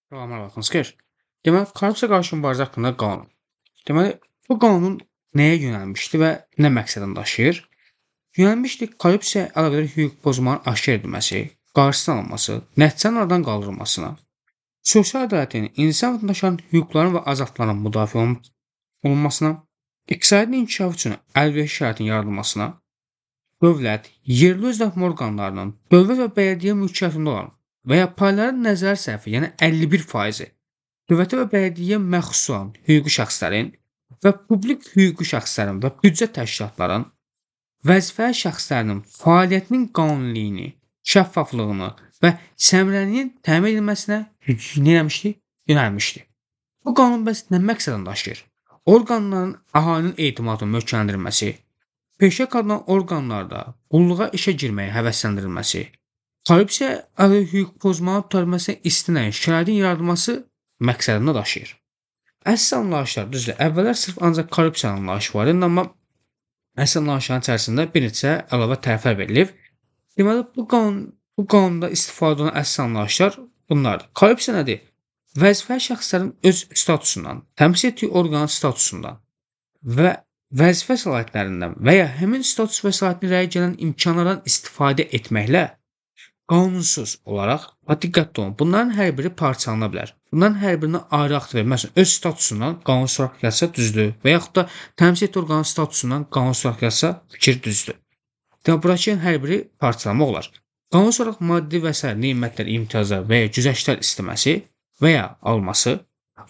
Salamlar vaxtınız xeyir. Deməli, korrupsiya qarşı mübarizə haqqında qanun. Deməli, bu qanun nəyə yönəlmişdi və nə məqsədini daşıyır? Yönəlmişdi korrupsiya əlaqədar hüquq pozmaların aşkar edilməsi, qarşısının alınması, nəticənin aradan qaldırılmasına, sosial ədalətin, insan vətəndaşların hüquqlarının və azadlıqlarının müdafiə olunmasına, iqtisadi inkişaf üçün əlverişli şəraitin yaradılmasına, dövlət, yerli özləşmə orqanlarının dövlət və bələdiyyə mülkiyyətində olan və ya payların nəzarət sərfi, yəni 51% dövlətə və bələdiyyəyə məxsus olan hüquqi şəxslərin və publik hüquqi şəxslərin və büdcə təşkilatların vəzifəli şəxslərinin fəaliyyətinin qanuniliyini, şəffaflığını və səmərəliliyinin təmin edilməsinə nəmişdi, yönəlmişdi. Bu qanun bəs nə məqsədini daşıyır? Orqanların əhalinin etimadını möhkəmləndirilməsi, peşə qadan orqanlarda qulluğa işə girməyə həvəsləndirilməsi, korrupsiya əlaqədar hüquq pozmanın qurtarılmasına istənilən şəraitin yaradılması məqsədini daşıyır. Əsas anlayışlar düzdür. Əvvəllər sırf ancaq korrupsiya anlayışı var idi, amma əsas anlayışların içərisində bir neçə əlavə tərəflər verilib. Deməli, bu qanunda istifadə olunan əsas anlayışlar bunlardır. Korrupsiya nədir? Vəzifəli şəxslərin öz statusundan, təmsil etdiyi orqanın statusundan və vəzifə səlahiyyətlərindən və ya həmin status və səlahiyyətinə rəy gələn imkanlardan istifadə etməklə qanunsuz olaraq, diqqətli olun, bunların hər biri parçalana bilər. Bunların hər birinə ayrı akt verir. Məsələn, öz statusundan qanunsuz olaraq gəlsə düzdür və yaxud da təmsil etdiyi orqanın statusundan qanunsuz olaraq gəlsə fikir düzdür. Deməli, buradakı hər biri parçalanmaq olar. Qanunsuz olaraq maddi və sair nemətlər, imtiyazlar və ya güzəştlər istəməsi və ya alması,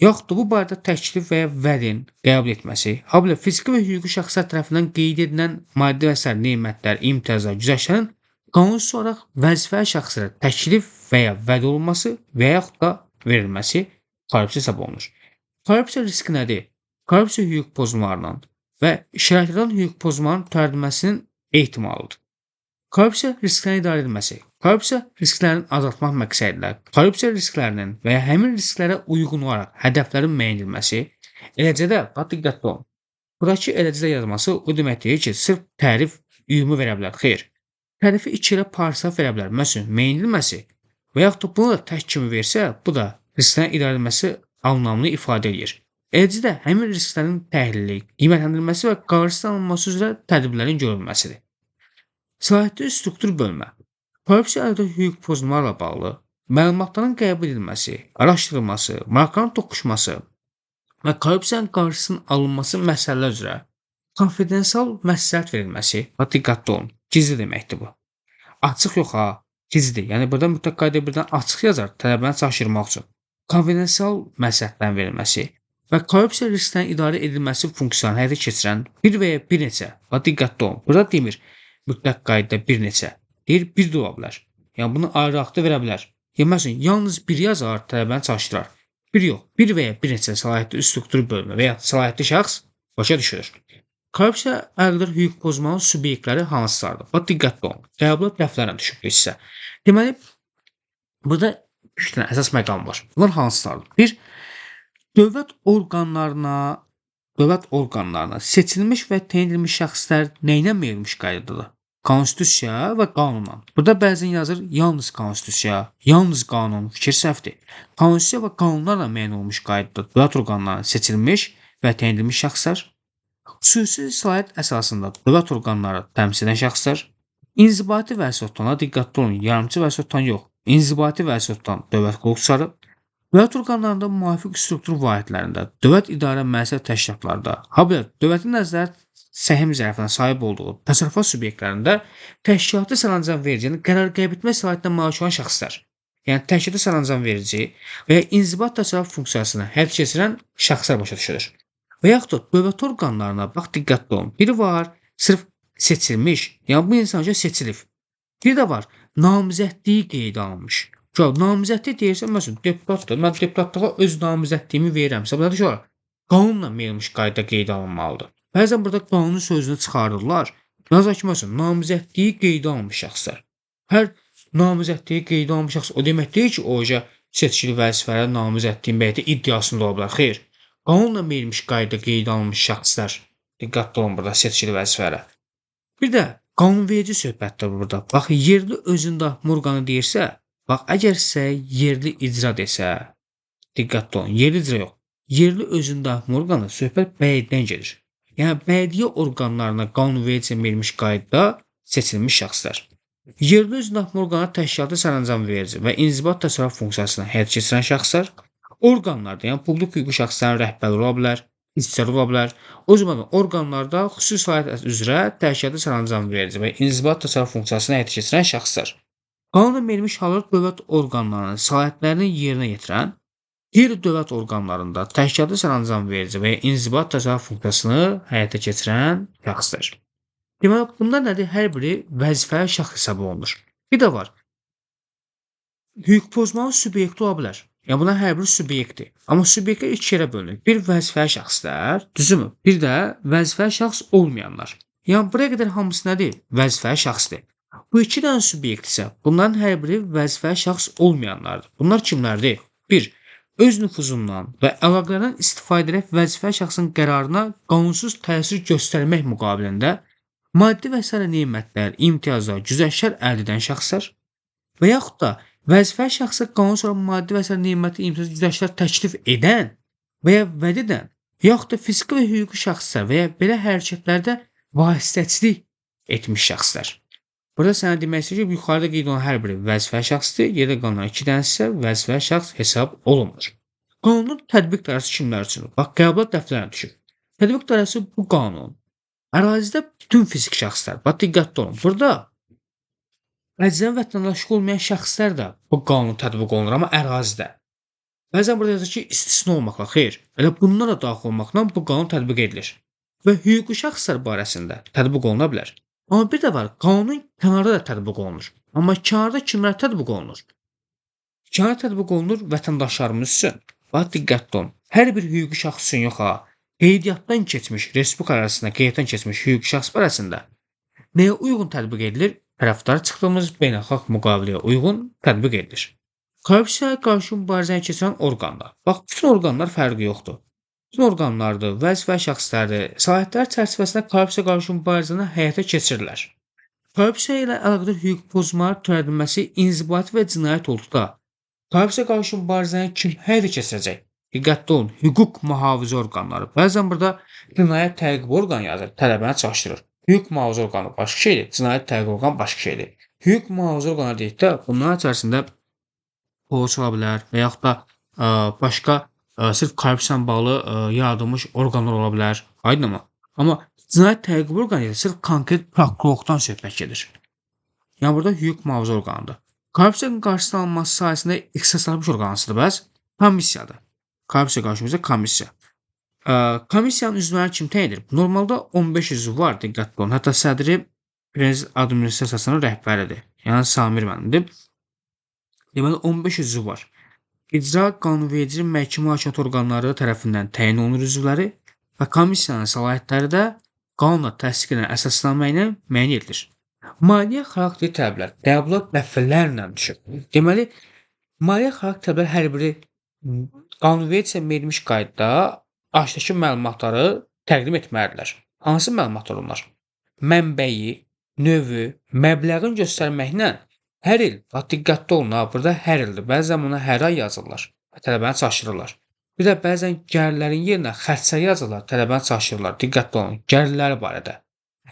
yaxud da bu barədə təklif və ya vədin qəbul etməsi, habelə fiziki və hüquqi şəxslər tərəfindən qeyd edilən maddi və sair nemətlər, imtiyazlar, güzəştlərin qanunsuz olaraq vəzifəli şəxslərə təklif və ya vəd olunması və yaxud da verilməsi korrupsiya hesab olunur. Korrupsiya riski nədir? Korrupsiya hüquq pozmalarının və şəraitlərdən hüquq pozmaların törədilməsinin ehtimalıdır. Korrupsiya risklərinin idarə edilməsi. Korrupsiya risklərini azaltmaq məqsədilə korrupsiya risklərinin və ya həmin risklərə uyğun olaraq hədəflərin müəyyən edilməsi, eləcə də diqqətli olun. Buradakı eləcə də yazması o demək deyil ki, sırf tərif ümumi verə bilər. Xeyr. Tərifi iki ilə parçalab verə bilər. Məsələn, müəyyən edilməsi və yaxud da bunu da tək kimi versə, bu da risklərin idarə edilməsi anlamını ifadə edir. Eləcə də həmin risklərin təhlili, qiymətləndirilməsi və qarşısının alınması üzrə tədbirlərin görülməsidir. Səlahiyyətli struktur bölmə. Korrupsiya əlaqədar hüquq pozmalarla bağlı məlumatların qəbul edilməsi, araşdırılması, markanın toqquşması və korrupsiyanın qarşısının alınması məsələlər üzrə konfidensial məsləhət verilməsi, diqqətli olun, gizli deməkdir bu. Açıq yox ha, gizlidir. Yəni burada mütləq qayda birdən açıq yazar, tələbəni çaşdırmaq üçün. Konfidensial məsləhətlərin verilməsi və korrupsiya risklərinin idarə edilməsi funksiyanı həyata keçirən bir və ya bir neçə, diqqətli olun. Burada demir mütləq qayda bir neçə. Deyir, bir də ola bilər. Yəni, bunu ayrı haqda verə bilər. Yəni, məsələn, yalnız bir yazar tələbəni çaşdırar. Bir yox, bir və ya bir neçə səlahiyyətli struktur bölümü və ya səlahiyyətli şəxs başa düşülür. Korrupsiya əlaqədar hüquq pozmanın subyektləri hansılardır? Diqqətli olun. Qəbul ləflərlə düşübdür sizə. Deməli, burada 3 dənə əsas məqam var. Bunlar hansılardır? Bir, dövlət orqanlarına seçilmiş və təyin edilmiş şəxslər nə ilə verilmiş qaydadadır? Konstitusiya və qanunla. Burada bəzən yazır yalnız konstitusiya, yalnız qanun, fikir səhvdir. Konstitusiya və qanunlarla müəyyən olmuş qaydada dövlət orqanlarına seçilmiş və təyin edilmiş şəxslər, xüsusi səlahiyyət əsasında dövlət orqanları təmsil edən şəxslər, inzibati vəzifə tutan, diqqətli olun, yarımçı vəzifə tutan yox, inzibati vəzifə tutan dövlət qulluqçuları, dövlət orqanlarında müvafiq struktur vahidlərində, dövlət idarə müəssisə təşkilatlarda, habelə dövlətin nəzarət səhim zərfinə sahib olduğu təsərrüfat subyektlərində təşkilatı sərəncam verici, yəni qərar qəbul etmə səlahiyyətinə malik olan şəxslər, yəni təşkilatı sərəncam verici və ya inzibat təsərrüfat funksiyasını həyata keçirən şəxslər başa düşülür. Və yaxud da dövlət orqanlarına diqqətli olun. Biri var, sırf seçilmiş, yəni bu insan seçilib. Bir də var, namizədliyi qeydə alınmış. Namizədlik deyirsə, məsələn, deputatdır, mən deputatlığa öz namizədliyimi verirəmsə, burada ki, qanunla verilmiş qayda qeydə alınmalıdır. Bəzən burada qanun sözünü çıxardırlar. Yazar ki, məsələn, namizədliyi qeydə alınmış şəxslər. Hər namizədliyi qeydə alınmış şəxs o demək deyil ki, o seçkili vəzifələrə namizədliyin bəyətə iddiasında ola bilər. Xeyr, qanunla verilmiş qayda qeydə alınmış şəxslər diqqətli olun burada seçkili vəzifələrə. Bir də qanunverici söhbətdir burada. Bax, yerli özündə orqanı deyirsə, əgər sizə yerli icra desə, Diqqətli olun. Yerli icra yox. Yerli özündaxili orqanı söhbət bələdiyyadan gedir. Yəni bələdiyyə orqanlarına qanunverici verilmiş qaydada seçilmiş şəxslər. Yerli özündaxili orqana təşkilatı sərəncam verici və inzibat təsərrüfat funksiyasını həyata keçirən şəxslər orqanlarda, yəni publik hüquqi şəxslərin rəhbəri ola bilər, işçiləri ola bilər. O zaman orqanlarda xüsusi fəaliyyət üzrə təşkilatı sərəncam verici və inzibat təsərrüfat funksiyasını həyata keçirən şəxslər. Qanunla verilmiş hallarda dövlət orqanlarının səlahiyyətlərini yerinə yetirən, qeyri-dövlət orqanlarında təşkilatı sərəncam verici və inzibat təsərrüfat funksiyasını həyata keçirən şəxslər. Deməli, bunlar nədir? Hər biri vəzifəli şəxs hesab olunur. Bir də var. Hüquq pozmanın subyekti ola bilər. Yəni bunlar hər biri subyektdir. Amma subyektlər iki yerə bölünür. Bir vəzifəli şəxslər, düzümü? Bir də vəzifəli şəxs olmayanlar. Yəni buraya qədər hamısı nədir? Vəzifəli şəxsdir. Bu iki dənə subyekt isə bunların hər biri vəzifəli şəxs olmayanlardır. Bunlar kimlərdir? 1. Öz nüfuzundan və əlaqələrdən istifadə edərək vəzifəli şəxsin qərarına qanunsuz təsir göstərmək müqabilində maddi və sair nemətlər, imtiyazlar, güzəştlər əldə edən şəxslər və yaxud da vəzifəli şəxsə qanun sonra maddi və sair nemətli imtiyaz güzəştlər təklif edən və ya vəd edən, yaxud da fiziki və hüquqi şəxslər və ya belə hərəkətlərdə vasitəçilik etmiş şəxslər. Burada sənə demək istəyir ki, yuxarıda qeyd olunan hər biri vəzifəli şəxsdir, yerdə qalan 2 dənəsi isə vəzifəli şəxs hesab olunmur. Qanunun tətbiq dairəsi kimlər üçün? Bax, qəbul dəftərinə düşür. Tətbiq dairəsi bu qanun. Ərazidə bütün fiziki şəxslər, bax, diqqətli olun. Burada əcnəbi vətəndaşlığı olmayan şəxslər də bu qanun tətbiq olunur, amma ərazidə. Bəzən burada yazır ki, istisna olmaqla, xeyr, elə bunlar da daxil olmaqla bu qanun tətbiq edilir. Və hüquqi şəxslər barəsində tətbiq oluna bilər. Amma bir də var, qanunun kənarda da tətbiq olunur. Amma kənarda kimlər tətbiq olunur? Kənarda tətbiq olunur vətəndaşlarımız üçün. Bax, diqqətli olun. Hər bir hüquqi şəxs üçün yox ha. Qeydiyyatdan keçmiş, respublika arasında qeydiyyatdan keçmiş hüquqi şəxs barəsində nəyə uyğun tətbiq edilir? Tərəfdar çıxdığımız beynəlxalq müqaviləyə uyğun tətbiq edilir. Korrupsiyaya qarşı mübarizəni keçirən orqanlar. Bax, bütün orqanlar fərqi yoxdur. Bütün orqanlardır, vəzifəli şəxslərdir, səlahiyyətlər çərçivəsində korrupsiya qarşı mübarizəni həyata keçirirlər. Korrupsiya ilə əlaqədar hüquq pozmalar törədilməsi inzibati və cinayət olduqda, korrupsiya qarşı mübarizəni kim həyata keçirəcək? Diqqətli olun, hüquq mühafizə orqanları. Bəzən burada cinayət təqib orqanı yazır, tələbəni çaşdırır. Hüquq mühafizə orqanı başqa şeydir, cinayət təqib orqanı başqa şeydir. Hüquq mühafizə orqanı deyəkdə, bunların içərisində polis ola bilər və yaxud da başqa sırf korrupsiya ilə bağlı yaradılmış orqanlar ola bilər. Aydınmı? Amma cinayət təqib orqanı isə sırf konkret prokurorluqdan söhbət gedir. Yəni burada hüquq mühafizə orqanıdır. Korrupsiyanın qarşısının alınması sayəsində ixtisaslanmış orqanısıdır bəs komissiyadır. Korrupsiya qarşımızda komissiya. Komissiyanın üzvləri kim təyin edir? Normalda 15 üzv var, diqqətli olun. Hətta sədri prezident administrasiyasının rəhbəridir. Yəni Samir müəllimdir. Deməli 15 üzv var. İcra qanunverici məhkəmə hakimiyyəti orqanları tərəfindən təyin olunur üzvləri və komissiyanın səlahiyyətləri də qanunla təsdiq edilən əsasnamə ilə müəyyən edilir. Maliyyə xarakterli tələblər qəbula dəfələrlə düşür. Deməli, maliyyə xarakterli tələblər hər biri qanunvericiyə verilmiş qaydada aşağıdakı məlumatları təqdim etməlidirlər. Hansı məlumatlar onlar? Mənbəyi, növü, məbləğin göstərməklə hər il, diqqətli olun ha, burada hər ildir. Bəzən buna hər ay yazırlar və tələbəni çaşdırırlar. Bir də bəzən gəlirlərin yerinə xərcləri yazırlar, tələbəni çaşdırırlar. Diqqətli olun, gəlirləri barədə.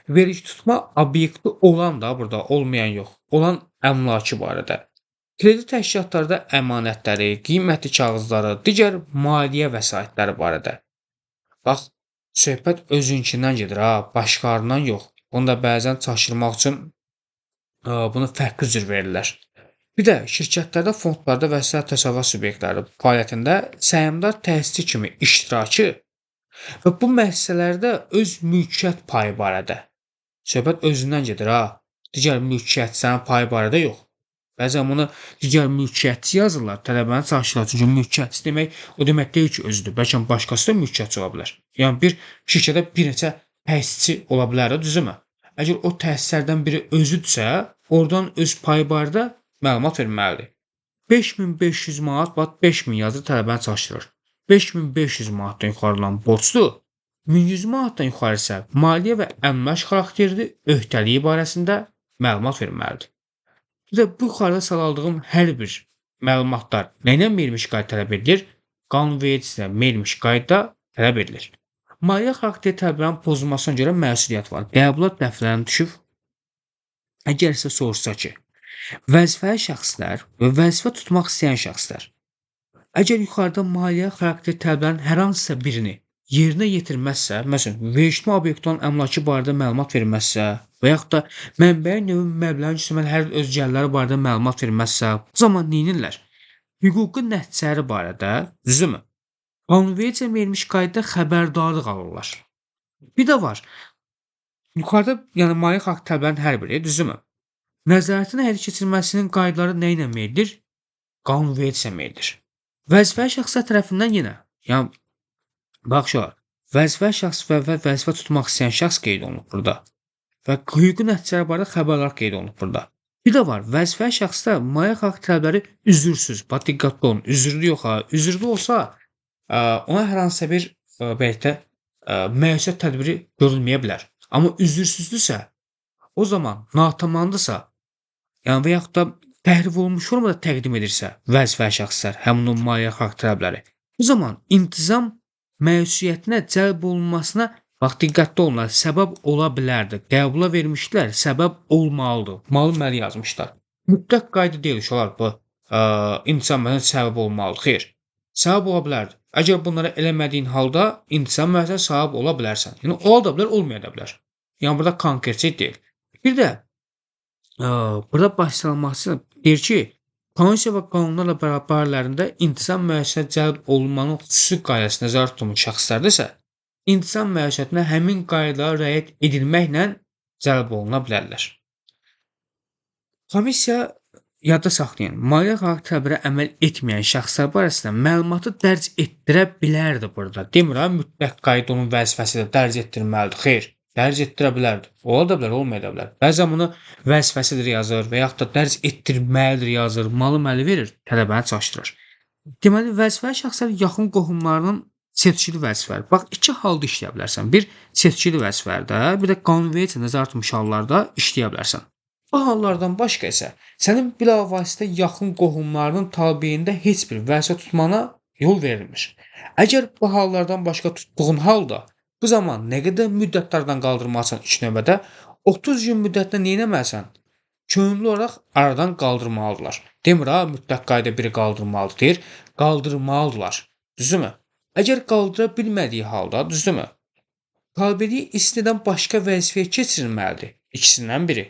Vergi tutma obyekti olan da burada, olmayan yox, olan əmlakı barədə. Kredi təşkilatlarda əmanətləri, qiymətli kağızları, digər maliyyə vəsaitləri barədə. Bax, söhbət özünkindən gedir ha, başqalarından yox. Onu da bəzən çaşdırmaq üçün bunu fərqli cür verirlər. Bir də şirkətlərdə, fondlarda və sair təsərrüfat subyektləri fəaliyyətində səhmdar təsisçi kimi iştirakı və bu müəssisələrdə öz mülkiyyət payı barədə. Söhbət özündən gedir ha. Digər mülkiyyətçinin payı barədə yox. Bəzən bunu digər mülkiyyətçi yazırlar, tələbəni çaşdırırlar. Çünki mülkiyyətçi demək, o demək deyil ki, özüdür. Bəlkə başqası da mülkiyyətçi ola bilər. Yəni bir şirkətdə bir neçə təsisçi ola bilər, düzümü? Əgər o təsislərdən biri özüdürsə, oradan öz payı barədə məlumat verməlidir. 5500 manat, bax 5000 yazır, tələbəni çaşdırır. 5500 manatdan yuxarıdan borclu, 1100 manatdan yuxarı isə maliyyə və əmlak xarakterli öhdəliyi barəsində məlumat verməlidir. Bir də bu yuxarıda saldığım hər bir məlumatlar nə ilə verilmiş qayda tələb edilir? qanunvericiliyə verilmiş qayda tələb edilir. Maliyyə xarakterli tədbirlərin pozulmasına görə məsuliyyət var. Qəbula dəfələrlə düşüb, əgər sizə soruşsa ki, vəzifəli şəxslər və vəzifə tutmaq istəyən şəxslər əgər yuxarıda maliyyə xarakterli tələblərin hər hansısa birini yerinə yetirməzsə, məsələn, verişli obyekt olan əmlakı barədə məlumat verməzsə və yaxud da mənbəyin növü məbləğin üstəməl hər il öz gəlirləri barədə məlumat verməzsə, o zaman neynirlər? Hüquqi nəticələri barədə, düzdürmü? Qanunvericiliyə verilmiş qaydada xəbərdarlıq alırlar. Bir də var. Yuxarıda, yəni maliyyə xarakterli tələblərin hər biri, düzdürmü? Nəzarətin həyata keçirilməsinin qaydaları nə ilə verilir? Qanunvericiliyə verilir. Vəzifəli şəxslər tərəfindən yenə, yəni baxışlar, vəzifəli şəxs və vəzifə tutmaq istəyən şəxs qeyd olunub burada və hüquqi nəticələr barədə xəbərlər qeyd olunub burada. Bir də var, vəzifəli şəxsdə maliyyə xarakterli tələbləri üzürsüz, bax diqqətli olun, üzürlü yox ha, üzürlü olsa ona hər hansısa bir belki məişət tədbiri görülməyə bilər. Amma üzürsüzdürsə, o zaman natamamdırsa, yəni və yaxud da təhrif olunmuş formada təqdim edirsə vəzifəli şəxslər həmin o maliyyə xarakterli tələbləri, bu zaman intizam məsuliyyətinə cəlb olunmasına bax diqqətli olunlar, səbəb ola bilərdi. Qəbula vermişdilər, səbəb olmalıdır. Məli yazmışlar. Mütləq qayda deyil uşaqlar bu intizam məsuliyyətinə səbəb olmalıdır. Xeyr. Səbəb ola bilərdi. Əgər bunları eləmədiyin halda intizam məsuliyyətinə səbəb ola bilərsən. Yəni ola da bilər, olmaya da bilər. Yəni burada konkret deyil. Bir də burada başlanması deyir ki, konstitusiya və qanunlarla bərabərlərində intizam məsuliyyətinə cəlb olunmanın xüsusi qaydası nəzərdə tutulmuş şəxslərdəsə, intizam məsuliyyətinə həmin qaydalara riayət edilməklə cəlb oluna bilərlər. Komissiya yadda saxlayın, maliyyə xarakterli tədbirə əməl etməyən şəxslər barəsində məlumatı dərc etdirə bilərdi burada. Demirəm, mütləq qayda onun vəzifəsidir, dərc etdirməlidir. Xeyr. Dərc etdirə bilərdi. Ola da bilər, olmaya da bilər. Bəzən bunu vəzifəsidir yazır və yaxud da dərc etdirməlidir yazır, malı verir, tələbəni çalışdırır. Deməli, vəzifəli şəxslər yaxın qohumlarının seçkili vəzifələri. Bax, iki halda işləyə bilərsən. Bir, seçkili vəzifələrdə, bir də qanunvericiliyə nəzarət etmiş hallarda işləyə bilərsən. Bu hallardan başqa isə sənin bilavasitə yaxın qohumlarının tabeyində heç bir vəzifə tutmana yol verilmir. Əgər bu hallardan başqa tutduğun halda bu zaman nə qədər müddətlərdən qaldırmalısan ilk növbədə 30 gün müddətində nə etməlisən? Könüllü olaraq aradan qaldırmalıdırlar. Demir ha, mütləq qayda biri qaldırmalıdır deyir. Qaldırmalıdırlar. Düzdürmü? Əgər qaldıra bilmədiyi halda, düzdürmü? Tabeliyi istidən başqa vəzifəyə keçirilməlidir. İkisindən biri.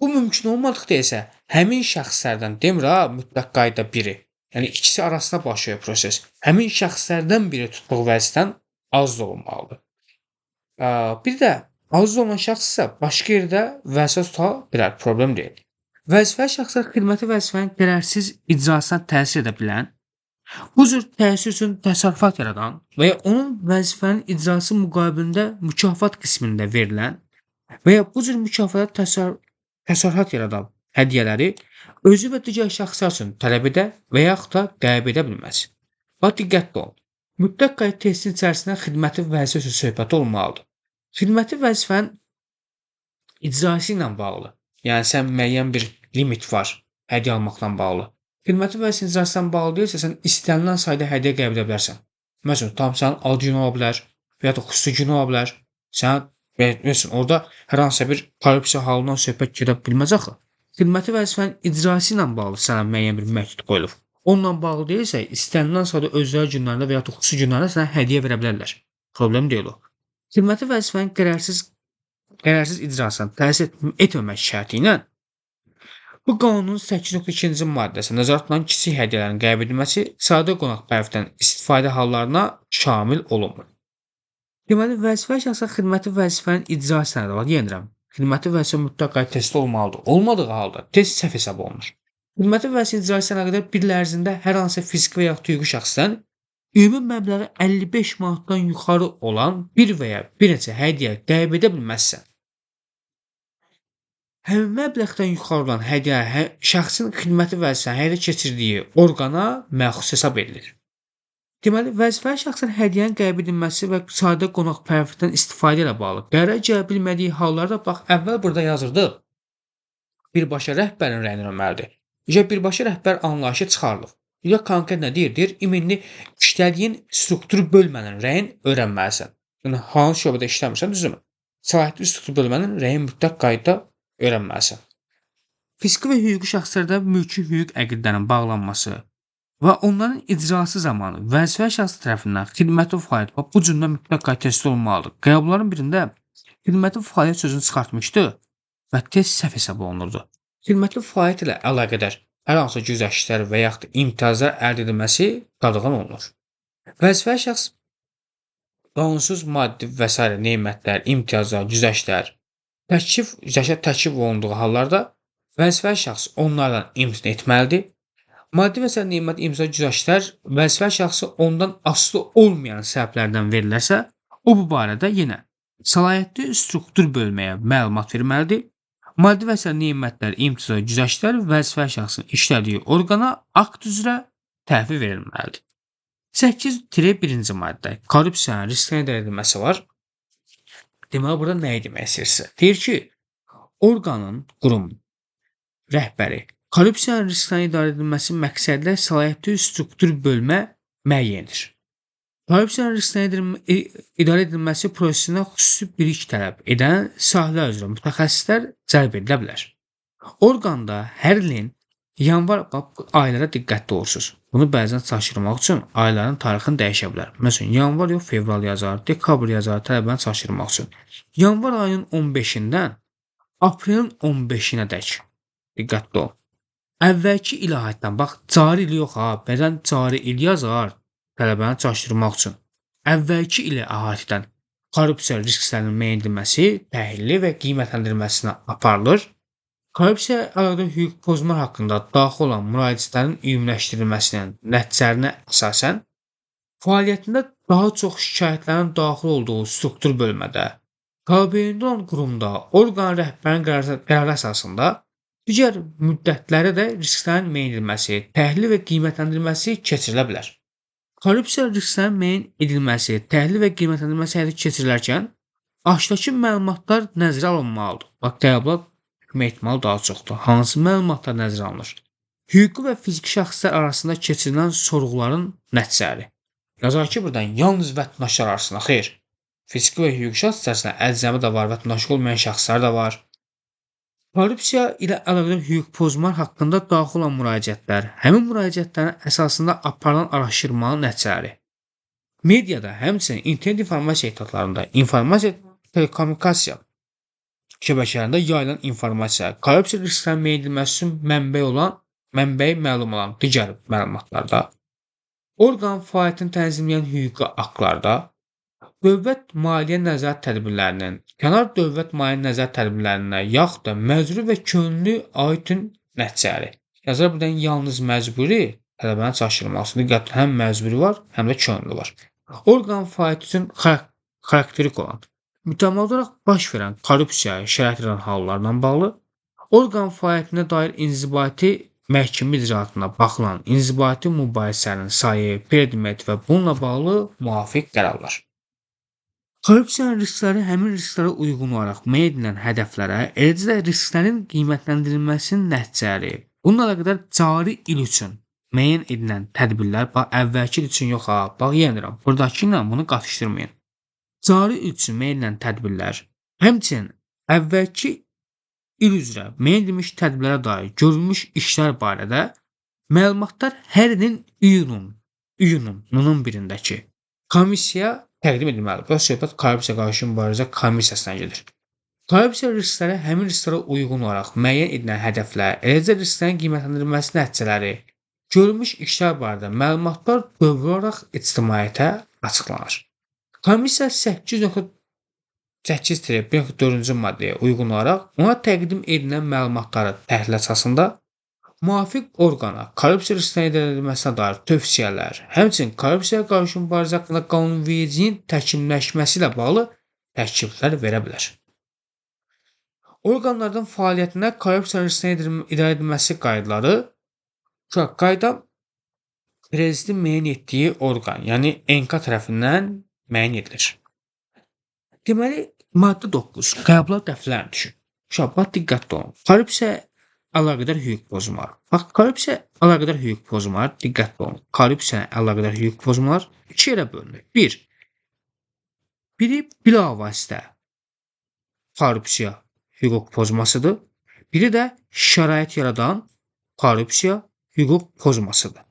Bu mümkün olmadıqda isə həmin şəxslərdən demir ha, mütləq qayda biri. Yəni ikisi arasında başlayır proses. Həmin şəxslərdən biri tutduğu vəzifədən azad olunmalıdır. Bir də aziz olan şəxs isə başqa yerdə vəzifə tuta bilər, problem deyil. Vəzifəli şəxslər xidməti vəzifənin qərarsiz icrasına təsir edə bilən, bu cür təsir üçün təsərrüfat yaradan və ya onun vəzifənin icrası müqabilində mükafat qismində verilən və ya bu cür mükafata təsərrüfat yaradan hədiyyələri özü və digər şəxslər üçün tələb edə və yaxud da qəbul edə bilməz. Bax, diqqətli olun. Mütləq qayda testinin içərisində xidməti vəzifə üçün söhbət olmalıdır. Xidməti vəzifənin icrası ilə bağlı. Yəni, sən müəyyən bir limit var hədiyyə almaqla bağlı. Xidməti vəzifənin icrasından bağlı deyilsə, sən istənilən sayda hədiyyə qəbul edə bilərsən. Məsələn, tam sənin ad günü ola bilər və ya da xüsusi günü ola bilər. Sən, məsələn, orada hər hansısa bir korrupsiya halından söhbət gedə bilməz axı. Xidməti vəzifənin icrası ilə bağlı sənə müəyyən bir məhdud qoyulub. Onunla bağlı deyilsə, istənilən sayda özləri günlərində və ya da xüsusi günlərdə sənə hədiyyə verə bilərlər. Problem deyil o. Xidməti vəzifənin qərarsiz icrasına təsir etməmək şərti ilə bu qanunun 8.2-ci maddəsi nəzarət olunan kiçik hədiyyələrin qəbul edilməsi sadə qonaq bərfdən istifadə hallarına şamil olunmur. Deməli, vəzifəli şəxsə xidməti vəzifənin icrasına da var, yenirəm. Xidməti vəzifə mütləq qayda testi olmalıdır. Olmadığı halda test səhv hesab olunur. Xidməti vəzifə icrası ilə qədər bir il ərzində hər hansı fiziki və ya hüquqi şəxsdən ümumi məbləği 55 manatdan yuxarı olan bir və ya bir neçə hədiyyə qəbul edə bilməzsən. Həmin məbləğdən yuxarı olan hədiyyə şəxsin xidməti vəzifəsini həyata keçirdiyi orqana məxsus hesab edilir. Deməli, vəzifəli şəxsin hədiyyənin qəbul edilməsi və sadə qonaqpərvərlikdən istifadə ilə bağlı qərar gələ bilmədiyi hallarda bax, əvvəl burada yazırdı. Birbaşa rəhbərin rəyini verməlidir. Birbaşa rəhbər anlayışı çıxarılıb. Ya konkret nə deyir? Deyir, immini işlədiyin struktur bölmənin rəyin öyrənməlisən. Yəni hansı şöbədə işləmirsən, düzdürmü? Səlahiyyətli struktur bölmənin rəyin mütləq qaydada öyrənməlisən. Fiziki və hüquqi şəxslərdə mülki hüquq əqdlərinin bağlanması və onların icrası zamanı vəzifəli şəxs tərəfindən xidməti fəaliyyət bax bu cürdən mütləq qayda təsdiq olunmalıdır. Qəbulların birində xidməti fəaliyyət sözünü çıxartmışdı və tez səhv hesab olunurdu. Xidmətli fəaliyyət ilə əlaqədar hər hansı güzəştlər və yaxud da imtiyazlar əldə edilməsi qadağan olunur. Vəzifəli şəxs qanunsuz maddi və sairə nemətlər, imtiyazlar, güzəştlər təklif olunduğu hallarda vəzifəli şəxs onlardan imtina etməlidir. Maddi və sairə nemət imza güzəştlər vəzifəli şəxsə ondan asılı olmayan səbəblərdən verilərsə, o bu barədə yenə səlahiyyətli struktur bölməyə məlumat verməlidir. Maddi və sairə nemətlər, imtiyazlar, güzəştlər vəzifəli şəxsin işlədiyi orqana akt üzrə təhvil verilməlidir. 8-1-ci maddə korrupsiyanın risklərin idarə edilməsi var. Deməli, burada nəyi demək istəyirsə? Deyir ki, orqanın, qurumun rəhbəri korrupsiyanın risklərin idarə edilməsi məqsədilə səlahiyyətli struktur bölmə müəyyəndir. Korrupsiyanın risklərin idarə edilməsi prosesinə xüsusi bilik tələb edən sahələr üzrə mütəxəssislər cəlb edilə bilər. Orqanda hər ilin yanvar aylara diqqətli olursunuz. Bunu bəzən çaşdırmaq üçün ayların tarixini dəyişə bilər. Məsələn, yanvar yox, fevral yazar, dekabr yazar, tələbəni çaşdırmaq üçün. Yanvar ayının 15-dən aprelin 15-nə dək diqqətli olun. Əvvəlki ilə aiddən, bax, cari il yox ha, bəzən cari il yazar, tələbəni çaşdırmaq üçün. Əvvəlki ilə aiddən korrupsiya risklərinin müəyyən edilməsi, təhlili və qiymətləndirilməsinə aparılır. Korrupsiya əlaqədar hüquq pozmalar haqqında daxil olan müraciətlərin ümumiləşdirilməsinin nəticələrinə əsasən, fəaliyyətində daha çox şikayətlərin daxil olduğu struktur bölmədə, tabeliyində olan qurumda orqan rəhbərinin qərarı əsasında digər müddətlərə də risklərin müəyyən edilməsi, təhlil və qiymətləndirilməsi keçirilə bilər. Korrupsiya risklərin müəyyən edilməsi, təhlil və qiymətləndirilməsi həyata keçirilərkən, aşağıdakı məlumatlar nəzərə alınmalıdır. Bax, qəbula ehtimalı daha çoxdur. Hansı məlumatlar nəzərə alınır? Hüquqi və fiziki şəxslər arasında keçirilən sorğuların nəticələri. Yazar ki, buradan yalnız vətəndaşlar arasında, xeyr. Fiziki və hüquqi şəxs içərisində əcnəbi də var, vətəndaşlıq olmayan şəxslər də var. Korrupsiya ilə əlaqədar hüquq pozmalar haqqında daxil olan müraciətlər, həmin müraciətlərin əsasında aparılan araşdırmanın nəticələri. Mediada, həmçinin internet informasiya ehtiyatlarında, informasiya telekommunikasiya şəbəkələrində yayılan informasiya, korrupsiya risklərinin müəyyən edilməsi üçün mənbəyi məlum olan digər məlumatlarda, orqan fəaliyyətini tənzimləyən hüquqi aktlarda, dövlət maliyyə nəzarət tədbirlərinin, kənar dövlət maliyyə nəzarət tədbirlərinə, yaxud da məcburi və könüllü aidin nəticələri. Yazar buradan yalnız məcburi tələbənin çaşdırılması, diqqətli həm məcburi var, həm də könüllü var. Orqan fəaliyyəti üçün xarakterik olan mütəmadi olaraq baş verən korrupsiya şərait hallarla bağlı, orqan fəaliyyətinə dair inzibati məhkəmə icraatına baxılan inzibati mübahisənin sayı, predmet və bununla bağlı müvafiq qərarlar. Korrupsiyanın riskləri həmin risklərə uyğun olaraq müəyyən edilən hədəflərə, eləcə də risklərin qiymətləndirilməsinin nəticələri, bununla əlaqədar cari il üçün müəyyən edilən tədbirlər, bax, əvvəlki il üçün yox ha, bax, yenirəm, buradakı ilə bunu qatışdırmayın. Cari il üçün müəyyən edilən tədbirlər, həmçinin əvvəlki il üzrə müəyyən edilmiş tədbirlərə dair görülmüş işlər barədə məlumatlar hər ilin iyunun birindəki komissiyaya təqdim edilməlidir. Bu söhbət korrupsiya qarşı mübarizə komissiyasına gedir. Korrupsiya riskləri həmin risklərə uyğun olaraq müəyyən edilən hədəflər, eləcə risklərin qiymətləndirilməsi nəticələri, görülmüş işlər barədə məlumatlar dövri olaraq ictimaiyyətə açıqlanır. Komissiya 8.8-1.4-cü maddəyə uyğun olaraq ona təqdim edilən məlumatları təhlil əsasında müvafiq orqana korrupsiya risklərinin idarə edilməsinə dair tövsiyələr, həmçinin korrupsiyaya qarşı mübarizə haqqında qanunvericiliyin təkmilləşməsi ilə bağlı təkliflər verə bilər. Orqanların fəaliyyətinə korrupsiya risklərinin idarə edilməsi qaydaları qayda prezidentin müəyyən etdiyi orqan, yəni ENKA tərəfindən müəyyən edilir. Deməli, maddə 9. Qəbula dəfələrlə düşün. Uşaqlar diqqətli olun. Korrupsiya əlaqədar hüquq pozmalar. Bax, korrupsiya əlaqədar hüquq pozmalar, diqqətli olun. Korrupsiya əlaqədar hüquq pozmalar iki yerə bölünür. Biri bilavasitə korrupsiya hüquq pozmasıdır. Biri də şərait yaradan korrupsiya hüquq pozmasıdır.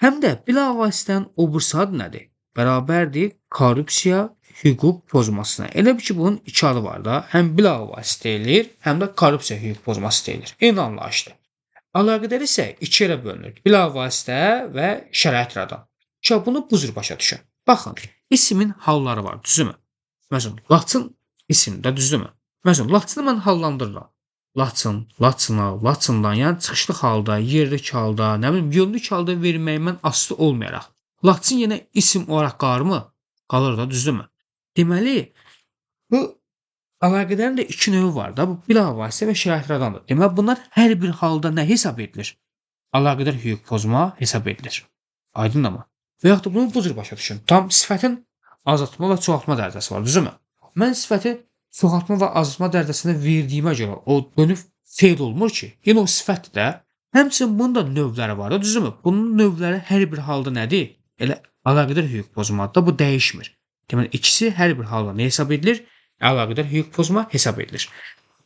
Həm də bilavasitənin o birisi adı nədir? Bərabərdir korrupsiya hüquq pozmasına. Elə bil ki, bunun iki adı var da. Həm bilavasitə deyilir, həm də korrupsiya hüquq pozması deyilir. Eyni anlayışdır. Əlaqədar isə iki yerə bölünür. Bilavasitə və şərait yaradan. Bunu bu cür başa düşün. Baxın, ismin halları var, düzümü? Məsələn, Laçın isimdə, düzdürmü? Məsələn, Laçını mən hallandırıram. Laçın, Laçına, Laçından, yəni çıxışlı halda, yerlik halda, nə bilim, yönlük halda verməyimdən asılı olmayaraq. Laçın yenə isim olaraq qalırmı? Qalır da, düzdürmü? Deməli, bu əlaqələrin də iki növü var da, bu bilavasitə və şərait yaradandır. Deməli, bunlar hər bir halda nə hesab edilir? Əlaqədar hüquq pozma hesab edilir. Aydındır mı? Və yaxud da bunu bu cür başa düşün. Tam sifətin azaltma və çoxaltma dərəcəsi var, düzdürmü? Mən sifəti çoxaltma və azaltma dərəcəsində verdiyimə görə o dönüb feil olmur ki, yenə o sifətdir də. Həmçinin bunun da növləri var da, düzdürmü? Bunun növləri hər bir halda nədir? Elə əlaqədar hüquq pozmadır da, bu dəyişmir. Deməli, ikisi hər bir halda nə hesab edilir? Əlaqədar hüquq pozma hesab edilir.